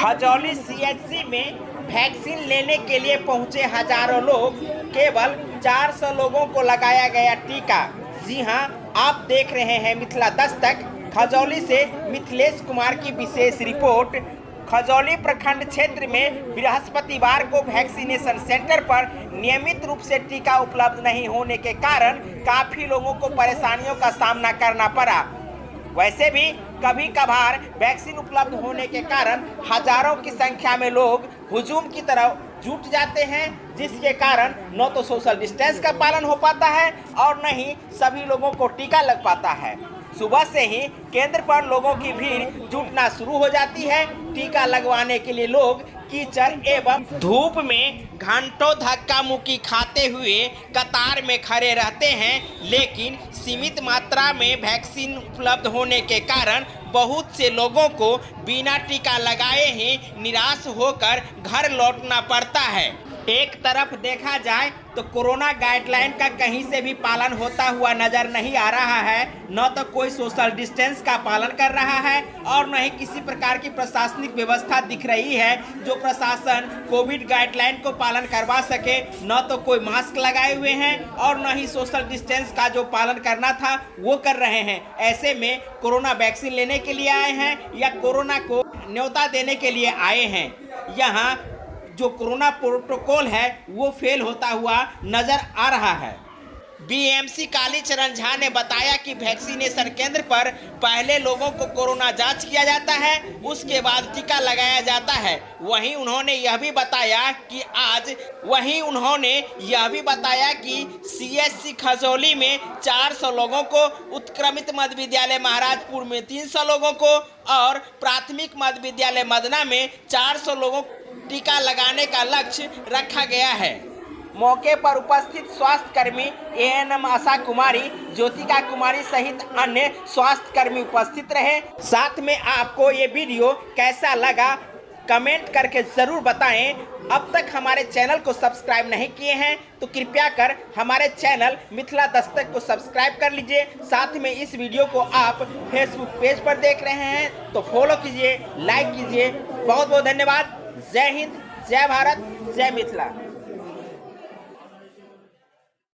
Khajauli CHC में vaccine लेने के लिए पहुंचे हजारों लोग, केवल 400 लोगों को लगाया गया टीका। जी हां, आप देख रहे हैं मिथिला दस्तक। खजौली से मिथिलेश कुमार की विशेष रिपोर्ट। खजौली प्रखंड क्षेत्र में बृहस्पतिवार को वैक्सीनेशन सेंटर पर नियमित रूप से टीका उपलब्ध नहीं होने के कारण काफी लोगों को परेशानियों का सामना करना पड़ा। वैसे भी कभी कभार वैक्सीन उपलब्ध होने के कारण हजारों की संख्या में लोग हुजूम की तरफ जुट जाते हैं, जिसके कारण न तो सोशल डिस्टेंस का पालन हो पाता है और न ही सभी लोगों को टीका लग पाता है। सुबह से ही केंद्र पर लोगों की भीड़ जुटना शुरू हो जाती है। टीका लगवाने के लिए लोग कीचड़ एवं धूप में घंटों धक्का मुक्की खाते हुए कतार में खड़े रहते हैं, लेकिन सीमित मात्रा में वैक्सीन उपलब्ध होने के कारण बहुत से लोगों को बिना टीका लगाए ही निराश होकर घर लौटना पड़ता है। एक तरफ देखा जाए तो कोरोना गाइडलाइन का कहीं से भी पालन होता हुआ नजर नहीं आ रहा है। न तो कोई सोशल डिस्टेंस का पालन कर रहा है और न ही किसी प्रकार की प्रशासनिक व्यवस्था दिख रही है जो प्रशासन कोविड गाइडलाइन को पालन करवा सके। न तो कोई मास्क लगाए हुए हैं और न ही सोशल डिस्टेंस का जो पालन करना था वो कर रहे हैं। ऐसे में कोरोना वैक्सीन लेने के लिए आए हैं या कोरोना को न्योता देने के लिए आए हैं, यहाँ जो कोरोना प्रोटोकॉल है वो फेल होता हुआ नजर आ रहा है। बीएमसी कालीचरण झा ने बताया कि वैक्सीनेशन केंद्र पर पहले लोगों को कोरोना जांच किया जाता है, उसके बाद टीका लगाया जाता है। वहीं उन्होंने यह भी बताया कि सीएचसी खजौली में 400 लोगों को, उत्क्रमित मध्य विद्यालय महाराजपुर में 300 लोगों को और प्राथमिक मध्य विद्यालय मदना में 400 लोगों को टीका लगाने का लक्ष्य रखा गया है। मौके पर उपस्थित स्वास्थ्य कर्मी एएनएम आशा कुमारी, ज्योतिका कुमारी सहित अन्य स्वास्थ्य कर्मी उपस्थित रहे। साथ में आपको ये वीडियो कैसा लगा कमेंट करके ज़रूर बताएं। अब तक हमारे चैनल को सब्सक्राइब नहीं किए हैं तो कृपया कर हमारे चैनल मिथिला दस्तक को सब्सक्राइब कर लीजिए। साथ में इस वीडियो को आप फेसबुक पेज पर देख रहे हैं तो फॉलो कीजिए, लाइक कीजिए। बहुत बहुत धन्यवाद। जय हिंद, जय भारत, जय मिथिला।